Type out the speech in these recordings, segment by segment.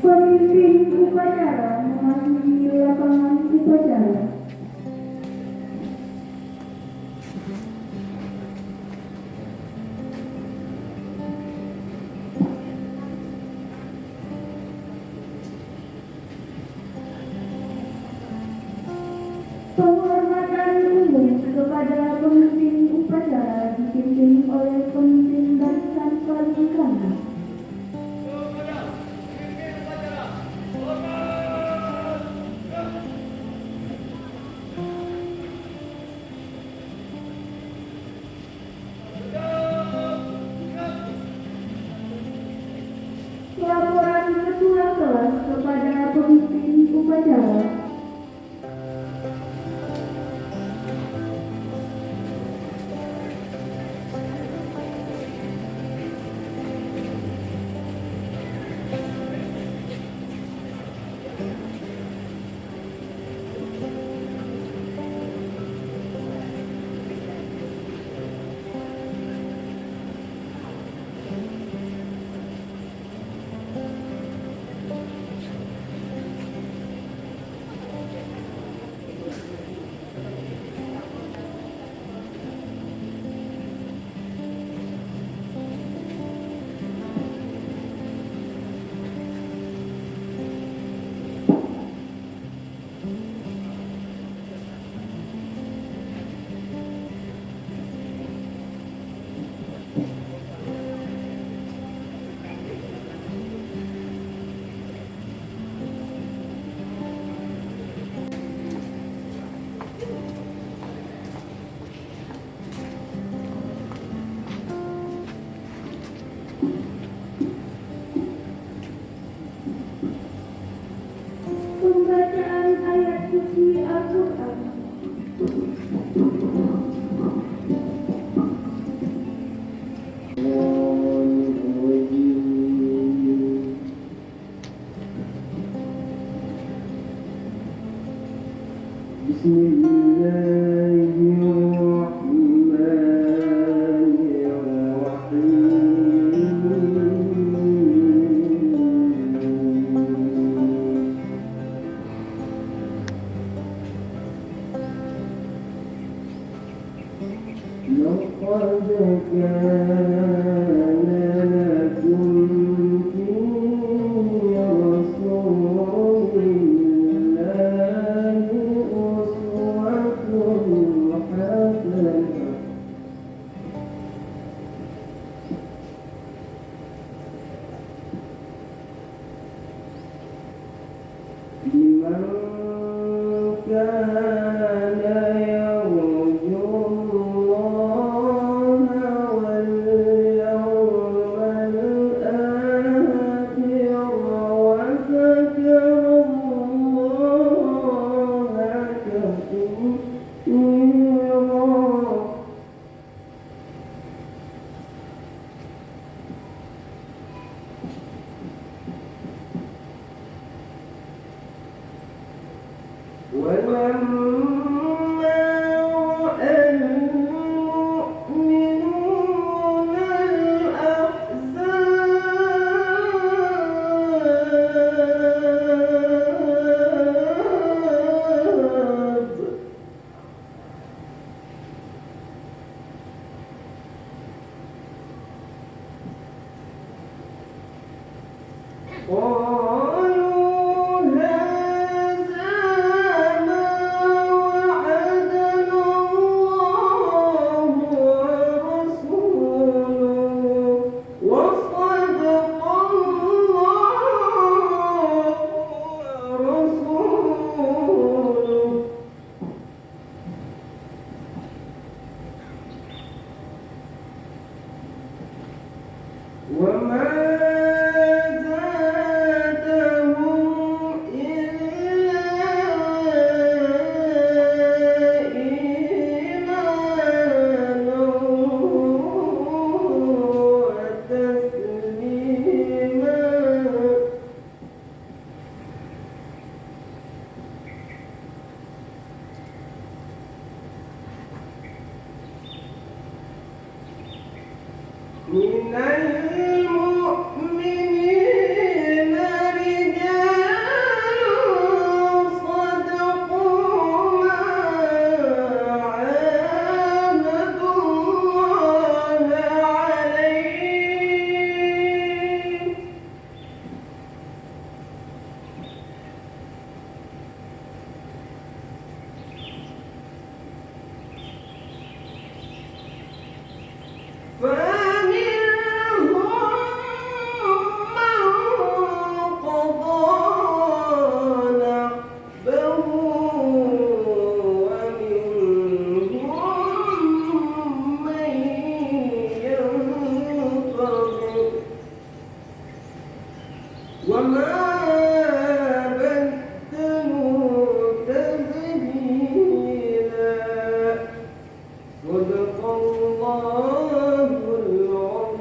Pemimpin upacara memasuki lapangan upacara. Penghormatan umum kepada pemimpin upacara dipimpin oleh pemimpin barisan paling kanan. Laporan ketua kelas kepada pemimpin upacara. Pembacaan ayat suci Al-Quran. لقد كان لكم في رسول الله أسوة حسنة لمن كان يرجو الله واليوم الآخر وذكر الله كثيرا. ولما رأى المؤمنون الأحزاب قالوا هذا ما وعدنا الله ورسوله وصدق الله ورسوله وما زادهم وما بدلوا تبديلا صدق الله العظيم.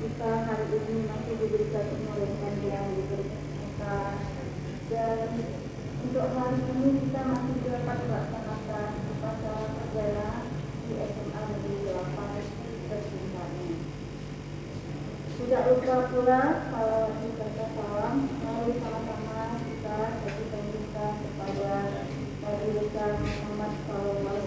Kita hari ini masih diberikan pengorbanan yang diberkahi, dan untuk hari ini kita masih dapat melaksanakan upacara perdana di SMA Negeri 8 Tercinta. Tidak lupa pula kalau kita salam, mari sama-sama kita berikan kepada Nabi besar Muhammad SAW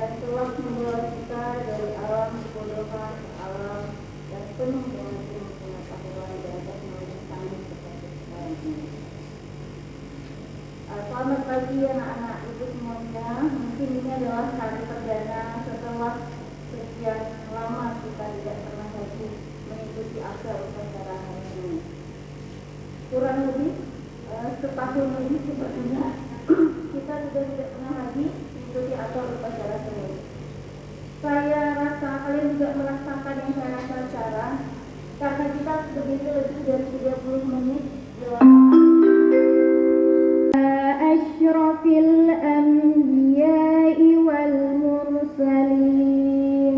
yang telah membawa kita dari alam kebodohan ke alam yang penuh dengan pengetahuan dan teknologi canggih seperti sekarang ini. Selamat pagi anak-anak ibu semuanya. Mungkin ini adalah hari perdana setelah sekian lama kita tidak pernah lagi mengikuti acara upacara hari ini. Kurang lebih setahun lebih sepertinya kita sudah tidak pernah lagi mengikuti acara upacara ini. Saya rasa kalian juga merasakan yang saya rasa sekarang, karena kita begitu lebih dari 30 menit Asyrafil anbiya'i wal mursalin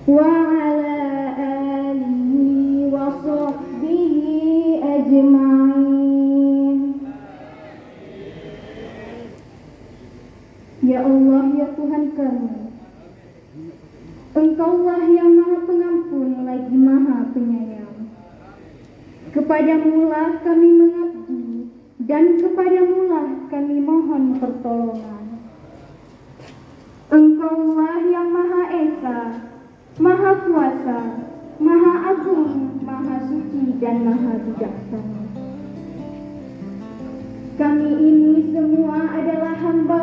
wa ala alihi wa sahbihi ajma'in. Ya Allah, ya Tuhan kami, Engkaulah yang Maha Pengampun lagi Maha Penyayang. Kepadamulah kami mengabdi, dan kepadamulah kami mohon pertolongan. Engkaulah yang Maha Esa, Maha Kuasa, Maha Agung, Maha Suci, dan Maha Bijaksana. Kami ini semua adalah hamba